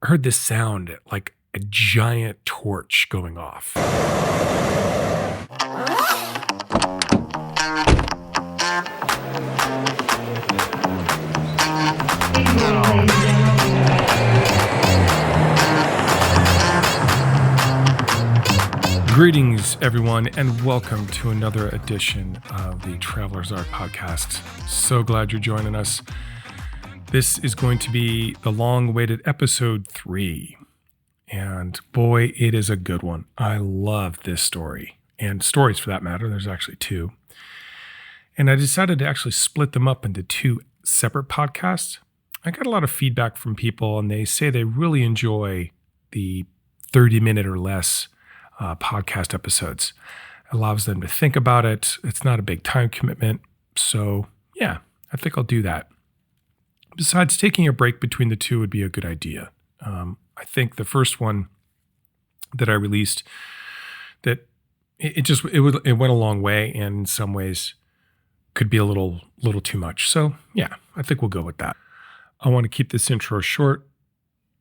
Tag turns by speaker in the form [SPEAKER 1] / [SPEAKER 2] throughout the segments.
[SPEAKER 1] heard this sound like a giant torch going off. Greetings, everyone, and welcome to another edition of the Traveler's Art Podcast. So glad you're joining us. This is going to be the long-awaited episode 3. And boy, it is a good one. I love this story. And stories for that matter. There's actually 2. And I decided to actually split them up into 2 separate podcasts. I got a lot of feedback from people, and they say they really enjoy the 30-minute or less podcast episodes. It allows them to think about it. It's not a big time commitment. So yeah, I think I'll do that. Besides, taking a break between the 2 would be a good idea. I think the first one that I released, that it went a long way, and in some ways could be a little too much. So yeah, I think we'll go with that. I want to keep this intro short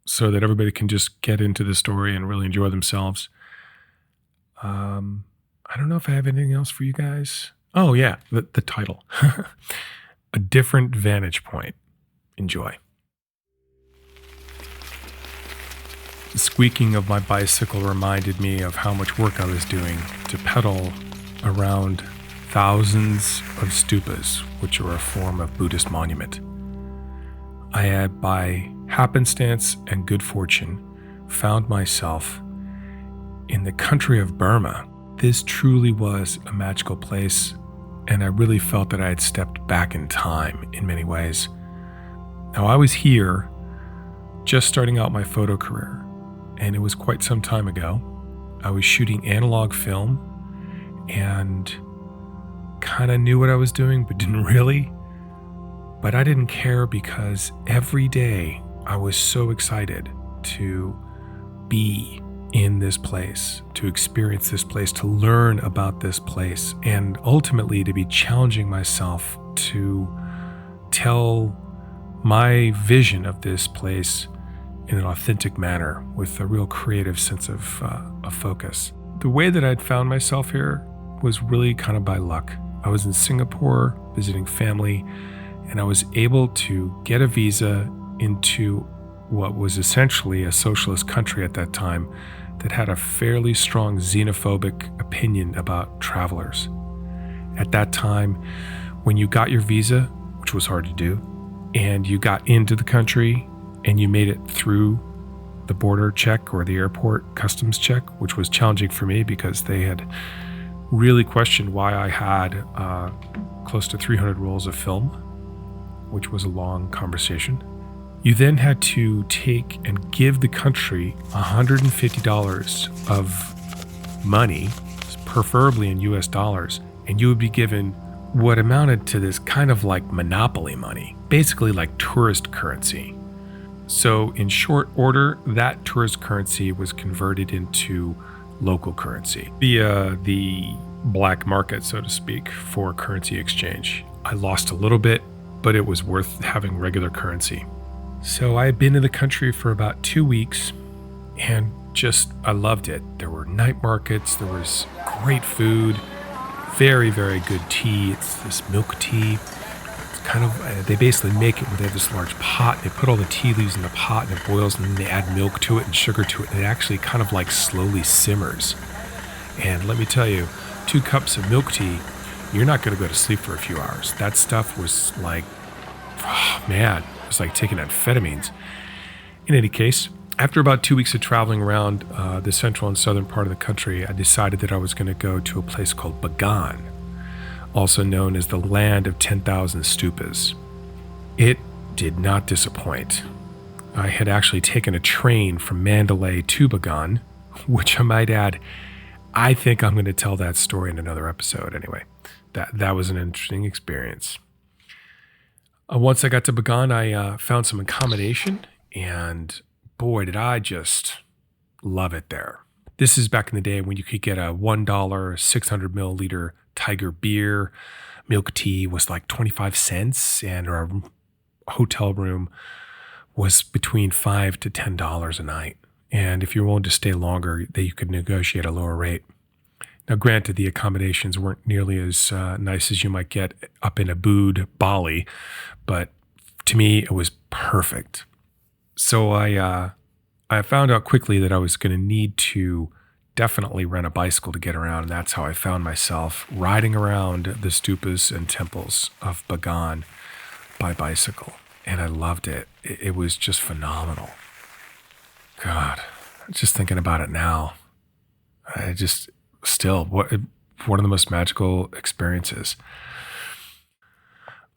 [SPEAKER 1] so that everybody can just get into the story and really enjoy themselves. I don't know if I have anything else for you guys. Oh yeah, the title. A Different Vantage Point. Enjoy. The squeaking of my bicycle reminded me of how much work I was doing to pedal around thousands of stupas, which are a form of Buddhist monument. I had, by happenstance and good fortune, found myself in the country of Burma. This truly was a magical place, and I really felt that I had stepped back in time in many ways. Now, I was here just starting out my photo career, and it was quite some time ago. I was shooting analog film and kind of knew what I was doing, but didn't really. But I didn't care, because every day I was so excited to be in this place, to experience this place, to learn about this place, and ultimately to be challenging myself to tell my vision of this place in an authentic manner with a real creative sense of focus. The way that I'd found myself here was really kind of by luck. I was in Singapore visiting family, and I was able to get a visa into what was essentially a socialist country at that time that had a fairly strong xenophobic opinion about travelers. At that time, when you got your visa, which was hard to do, and you got into the country and you made it through the border check or the airport customs check, which was challenging for me because they had really questioned why I had close to 300 rolls of film, which was a long conversation. You then had to take and give the country $150 of money, preferably in US dollars, and you would be given what amounted to this kind of like monopoly money, basically like tourist currency. So in short order, that tourist currency was converted into local currency via the black market, so to speak, for currency exchange. I lost a little bit, but it was worth having regular currency. So I had been in the country for about 2 weeks, and I loved it. There were night markets, there was great food, very, very good tea. It's this milk tea. It's kind of, they basically make it where they have this large pot. They put all the tea leaves in the pot, and it boils, and then they add milk to it and sugar to it, and it actually kind of like slowly simmers. And let me tell you, 2 cups of milk tea, you're not going to go to sleep for a few hours. That stuff was like, oh man, it was like taking amphetamines. In any case, after about 2 weeks of traveling around the central and southern part of the country, I decided that I was going to go to a place called Bagan, also known as the land of 10,000 stupas. It did not disappoint. I had actually taken a train from Mandalay to Bagan, which I might add, I think I'm going to tell that story in another episode anyway. That was an interesting experience. Once I got to Bagan, I found some accommodation, and boy, did I just love it there. This is back in the day when you could get a $1 600 milliliter Tiger beer. Milk tea was like 25 cents, and our hotel room was between $5 to $10 a night. And if you're willing to stay longer, you could negotiate a lower rate. Now, granted, the accommodations weren't nearly as nice as you might get up in Ubud, Bali, but to me, it was perfect. So I found out quickly that I was going to need to definitely rent a bicycle to get around, and that's how I found myself riding around the stupas and temples of Bagan by bicycle, and I loved it. It was just phenomenal. God, just thinking about it now, one of the most magical experiences.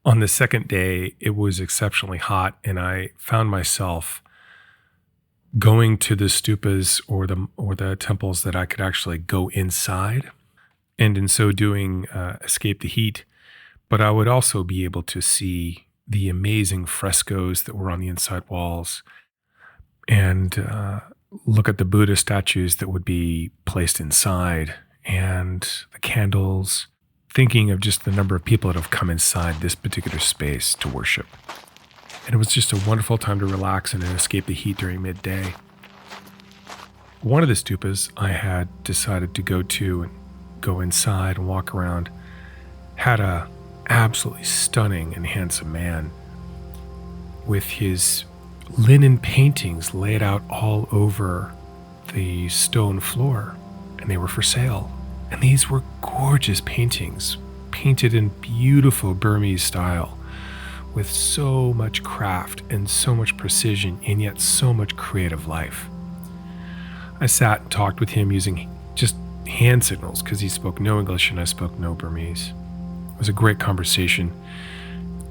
[SPEAKER 1] On the second day, it was exceptionally hot, and I found myself going to the stupas or the temples that I could actually go inside, and in so doing, escape the heat. But I would also be able to see the amazing frescoes that were on the inside walls, and look at the Buddha statues that would be placed inside, and the candles, thinking of just the number of people that have come inside this particular space to worship. And it was just a wonderful time to relax and escape the heat during midday. One of the stupas I had decided to go to and go inside and walk around had a absolutely stunning and handsome man with his linen paintings laid out all over the stone floor, and they were for sale. And these were gorgeous paintings, painted in beautiful Burmese style, with so much craft and so much precision, and yet so much creative life. I sat and talked with him using just hand signals because he spoke no English and I spoke no Burmese. It was a great conversation.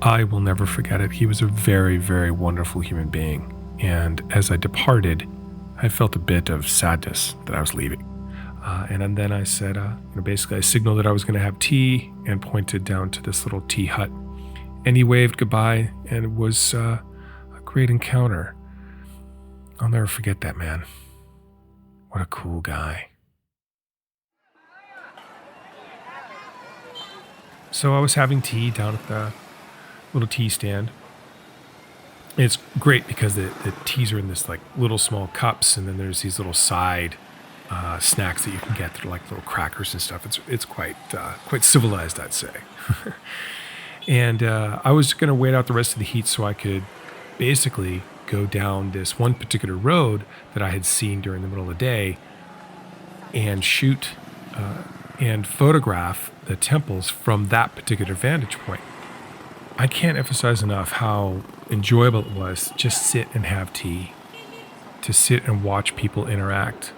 [SPEAKER 1] I will never forget it. He was a very, very wonderful human being. And as I departed, I felt a bit of sadness that I was leaving. And then I said, basically I signaled that I was going to have tea and pointed down to this little tea hut. And he waved goodbye, and it was a great encounter. I'll never forget that man. What a cool guy. So I was having tea down at the little tea stand. It's great because the teas are in this like little small cups, and then there's these little side snacks that you can get that are like little crackers and stuff. It's quite civilized, I'd say. And I was going to wait out the rest of the heat so I could basically go down this one particular road that I had seen during the middle of the day and shoot and photograph the temples from that particular vantage point. I can't emphasize enough how enjoyable it was to just sit and have tea, to sit and watch people interact,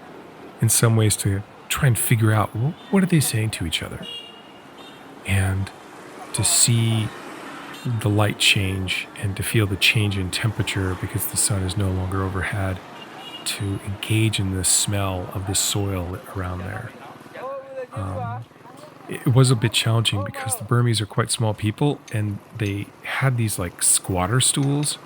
[SPEAKER 1] in some ways to try and figure out what are they saying to each other, and to see the light change and to feel the change in temperature because the sun is no longer overhead, to engage in the smell of the soil around there. It was a bit challenging because the Burmese are quite small people, and they had these like squatter stools,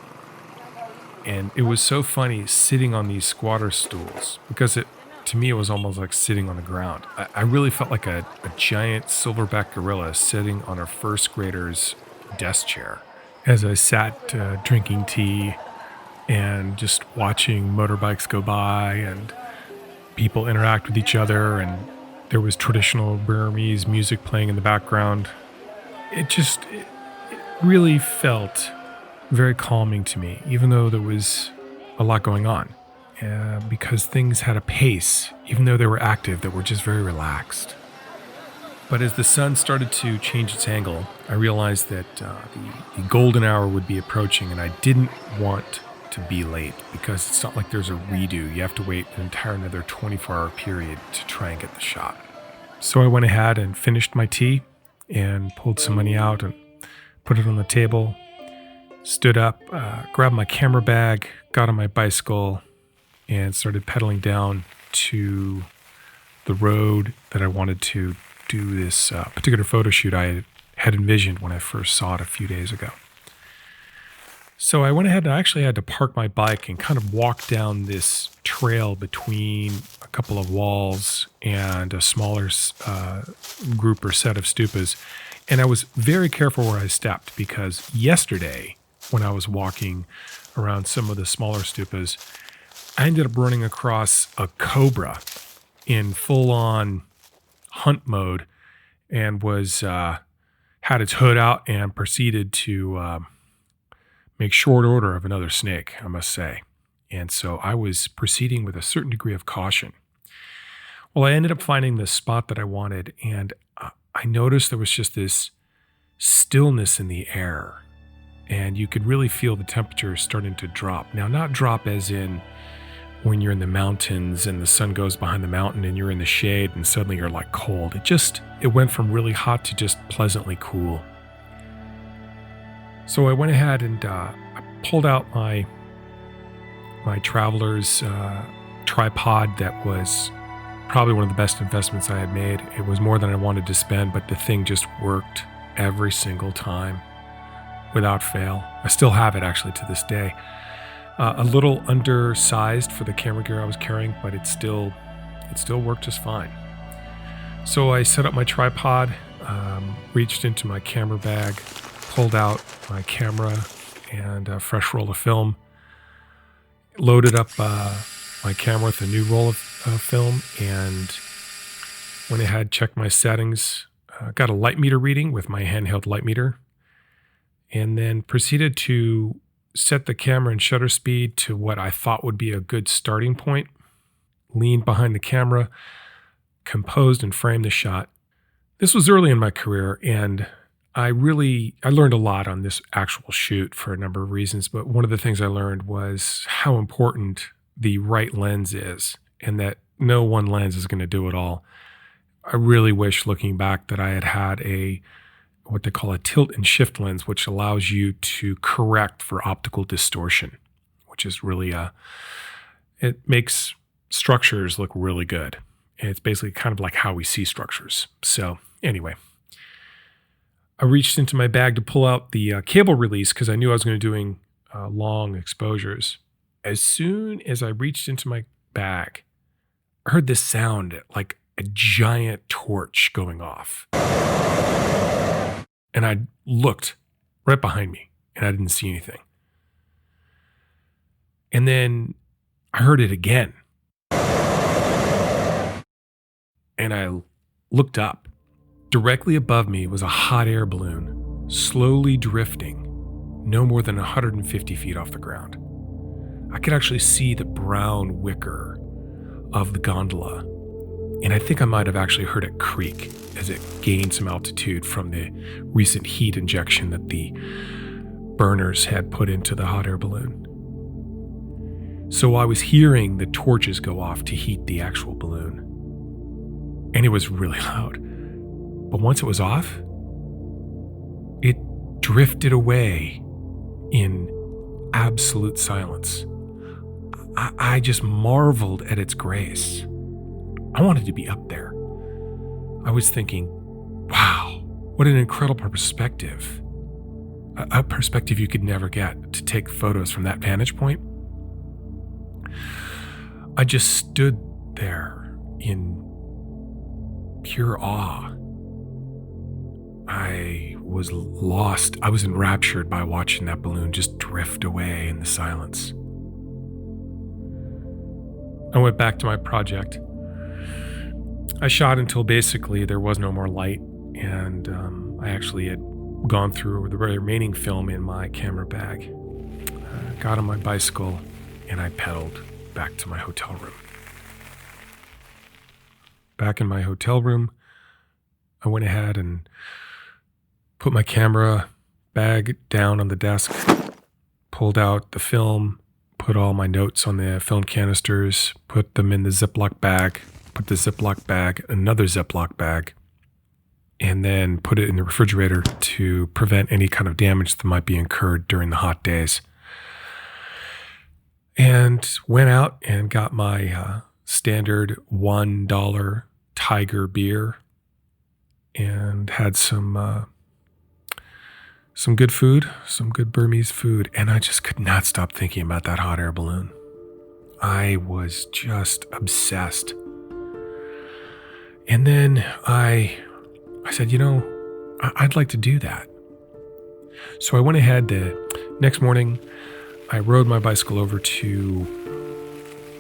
[SPEAKER 1] and it was so funny sitting on these squatter stools because to me it was almost like sitting on the ground. I really felt like a giant silverback gorilla sitting on a first grader's desk chair as I sat drinking tea and just watching motorbikes go by and people interact with each other, and there was traditional Burmese music playing in the background. It really felt very calming to me, even though there was a lot going on, because things had a pace, even though they were active, that were just very relaxed. But as the sun started to change its angle, I realized that the golden hour would be approaching, and I didn't want to be late because it's not like there's a redo. You have to wait an entire another 24-hour period to try and get the shot. So I went ahead and finished my tea and pulled some money out and put it on the table, stood up, grabbed my camera bag, got on my bicycle, and started pedaling down to the road that I wanted to do this particular photo shoot I had envisioned when I first saw it a few days ago. So I went ahead and I actually had to park my bike and kind of walk down this trail between a couple of walls and a smaller group or set of stupas. And I was very careful where I stepped because yesterday when I was walking around some of the smaller stupas, I ended up running across a cobra in full-on hunt mode and was had its hood out and proceeded to make short order of another snake, I must say. And so I was proceeding with a certain degree of caution. Well, I ended up finding the spot that I wanted, and I noticed there was just this stillness in the air, and you could really feel the temperature starting to drop. Now, not drop as in when you're in the mountains and the sun goes behind the mountain and you're in the shade and suddenly you're like cold. It went from really hot to just pleasantly cool. So I went ahead and I pulled out my traveler's tripod that was probably one of the best investments I had made. It was more than I wanted to spend, but the thing just worked every single time without fail. I still have it actually to this day. A little undersized for the camera gear I was carrying, but it still worked just fine. So I set up my tripod, reached into my camera bag, pulled out my camera and a fresh roll of film, loaded up my camera with a new roll of film, and went ahead, checked my settings, got a light meter reading with my handheld light meter, and then proceeded to set the camera and shutter speed to what I thought would be a good starting point, leaned behind the camera, composed and framed the shot. This was early in my career, and I learned a lot on this actual shoot for a number of reasons, but one of the things I learned was how important the right lens is, and that no one lens is going to do it all. I really wish, looking back, that I had what they call a tilt and shift lens, which allows you to correct for optical distortion, which is really it makes structures look really good. And it's basically kind of like how we see structures. So anyway, I reached into my bag to pull out the cable release because I knew I was going to be doing long exposures. As soon as I reached into my bag, I heard this sound like a giant torch going off. And I looked right behind me, and I didn't see anything. And then I heard it again. And I looked up. Directly above me was a hot air balloon, slowly drifting, no more than 150 feet off the ground. I could actually see the brown wicker of the gondola. And I think I might have actually heard it creak as it gained some altitude from the recent heat injection that the burners had put into the hot air balloon. So I was hearing the torches go off to heat the actual balloon. And it was really loud. But once it was off, it drifted away in absolute silence. I just marveled at its grace. I wanted to be up there. I was thinking, wow, what an incredible perspective. A perspective you could never get, to take photos from that vantage point. I just stood there in pure awe. I was lost. I was enraptured by watching that balloon just drift away in the silence. I went back to my project. I shot until basically there was no more light, and I actually had gone through the remaining film in my camera bag. Got on my bicycle, and I pedaled back to my hotel room. Back in my hotel room, I went ahead and put my camera bag down on the desk, pulled out the film, put all my notes on the film canisters, put them in the Ziploc bag, put the Ziploc bag, another Ziploc bag, and then put it in the refrigerator to prevent any kind of damage that might be incurred during the hot days. And went out and got my standard $1 Tiger beer and had some good food, some good Burmese food, and I just could not stop thinking about that hot air balloon. I was just obsessed. And then I said, I'd like to do that. So I went ahead the next morning. I rode my bicycle over to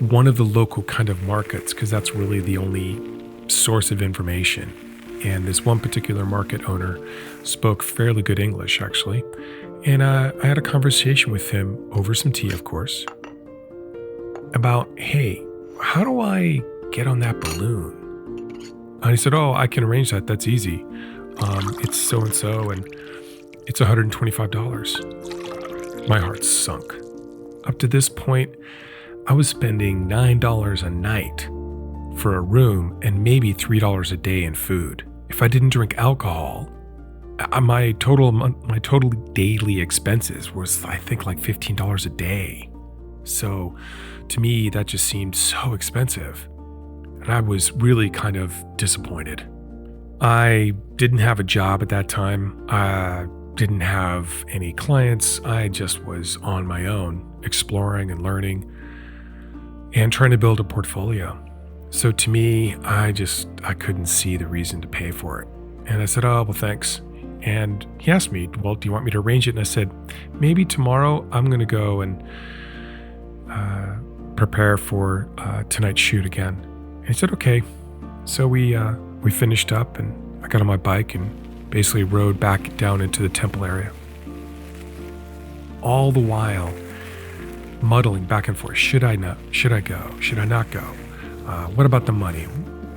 [SPEAKER 1] one of the local kind of markets, because that's really the only source of information. And this one particular market owner spoke fairly good English, actually. And I had a conversation with him over some tea, of course, about, hey, how do I get on that balloon? And he said, oh, I can arrange that. That's easy. It's so-and-so, and it's $125. My heart sunk. Up to this point, I was spending $9 a night for a room and maybe $3 a day in food. If I didn't drink alcohol, my total daily expenses was, I think, like $15 a day. So to me, that just seemed so expensive. And I was really kind of disappointed. I didn't have a job at that time. I didn't have any clients. I just was on my own, exploring and learning and trying to build a portfolio. So to me, I couldn't see the reason to pay for it. And I said, oh, well, thanks. And he asked me, well, do you want me to arrange it? And I said, maybe tomorrow I'm going to go and prepare for tonight's shoot again. And he said, okay. So we finished up, and I got on my bike and basically rode back down into the temple area. All the while, muddling back and forth. Should I go? Should I not go? What about the money?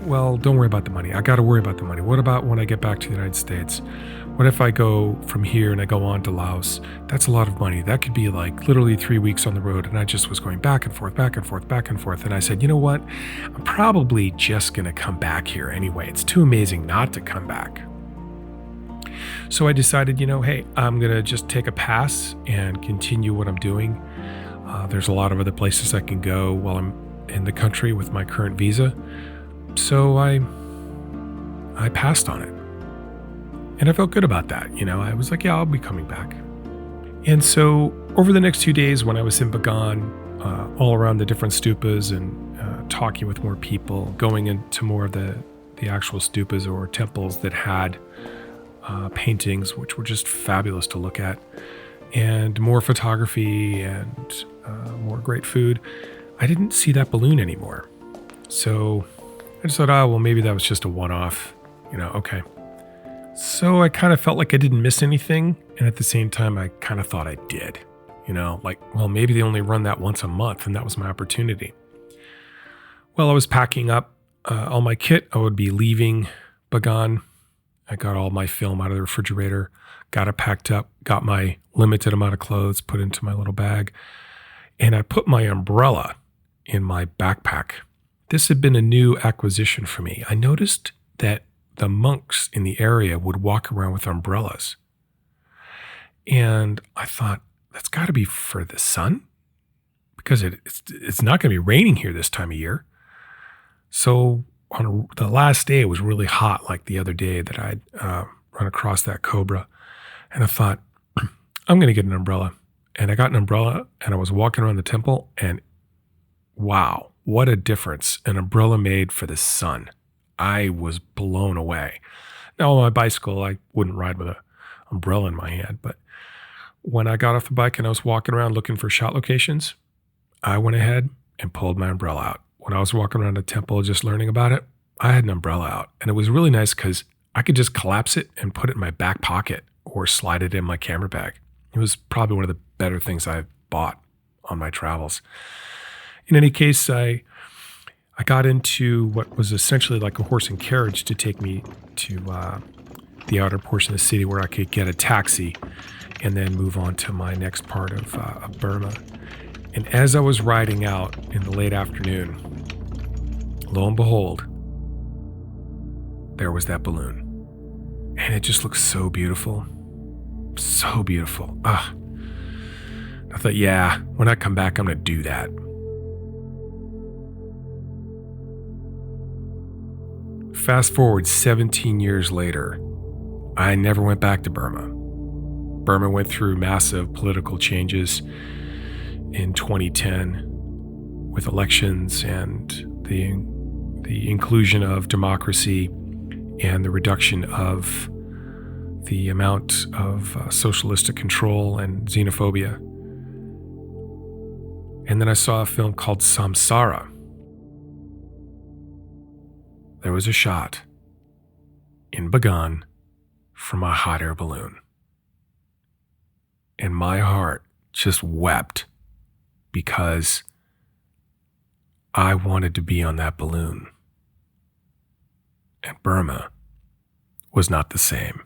[SPEAKER 1] Well, don't worry about the money. I got to worry about the money. What about when I get back to the United States? What if I go from here and I go on to Laos? That's a lot of money. That could be like literally 3 weeks on the road. And I just was going back and forth, back and forth, back and forth. And I said, you know what? I'm probably just going to come back here anyway. It's too amazing not to come back. So I decided, hey, I'm going to just take a pass and continue what I'm doing. There's a lot of other places I can go while I'm in the country with my current visa. So I passed on it. And I felt good about that. I was like, yeah, I'll be coming back. And so over the next 2 days when I was in Bagan, all around the different stupas and talking with more people, going into more of the actual stupas or temples that had paintings, which were just fabulous to look at, and more photography and more great food, I didn't see that balloon anymore. So I just thought, well, maybe that was just a one-off, okay. So I kind of felt like I didn't miss anything. And at the same time, I kind of thought I did, well, maybe they only run that once a month, and that was my opportunity. Well, I was packing up all my kit. I would be leaving Bagan. I got all my film out of the refrigerator, got it packed up, got my limited amount of clothes put into my little bag, and I put my umbrella in my backpack. This had been a new acquisition for me. I noticed that the monks in the area would walk around with umbrellas. And I thought, that's got to be for the sun, because it's not going to be raining here this time of year. So on the last day, it was really hot, like the other day that I'd run across that cobra. And I thought, I'm going to get an umbrella. And I got an umbrella, and I was walking around the temple, and wow, what a difference an umbrella made for the sun. I was blown away. Now, on my bicycle, I wouldn't ride with an umbrella in my hand, but when I got off the bike and I was walking around looking for shot locations, I went ahead and pulled my umbrella out. When I was walking around the temple just learning about it, I had an umbrella out. And it was really nice because I could just collapse it and put it in my back pocket or slide it in my camera bag. It was probably one of the better things I've bought on my travels. In any case, I got into what was essentially like a horse and carriage to take me to the outer portion of the city where I could get a taxi and then move on to my next part of Burma. And as I was riding out in the late afternoon, lo and behold, there was that balloon. And it just looked so beautiful. So beautiful. I thought, yeah, when I come back, I'm going to do that. Fast forward 17 years later, I never went back to Burma. Burma went through massive political changes in 2010 with elections and the inclusion of democracy and the reduction of the amount of socialistic control and xenophobia. And then I saw a film called Samsara. There was a shot in Bagan from a hot air balloon. And my heart just wept because I wanted to be on that balloon. And Burma was not the same.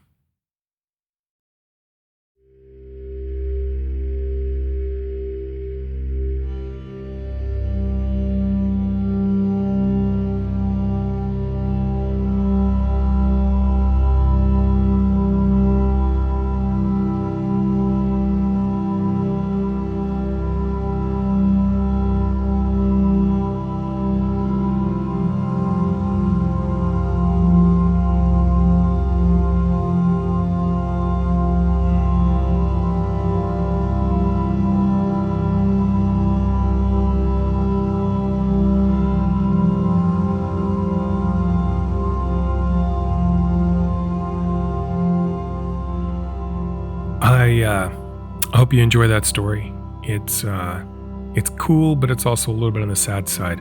[SPEAKER 1] I hope you enjoy that story. It's cool, but it's also a little bit on the sad side.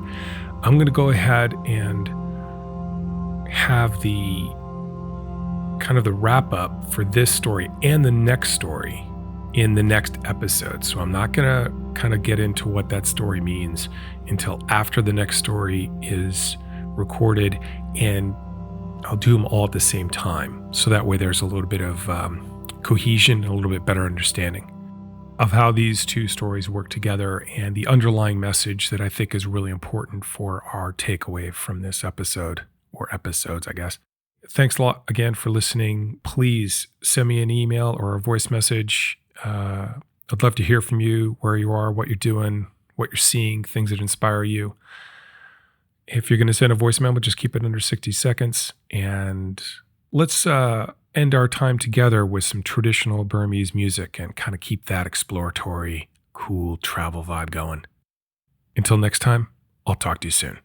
[SPEAKER 1] I'm going to go ahead and have the kind of the wrap up for this story and the next story in the next episode. So I'm not going to kind of get into what that story means until after the next story is recorded, and I'll do them all at the same time. So that way there's a little bit of cohesion and a little bit better understanding of how these two stories work together and the underlying message that I think is really important for our takeaway from this episode, or episodes, I guess. Thanks a lot again for listening. Please send me an email or a voice message. I'd love to hear from you, where you are, what you're doing, what you're seeing, things that inspire you. If you're going to send a voice memo, just keep it under 60 seconds. And let's end our time together with some traditional Burmese music and kind of keep that exploratory, cool travel vibe going. Until next time, I'll talk to you soon.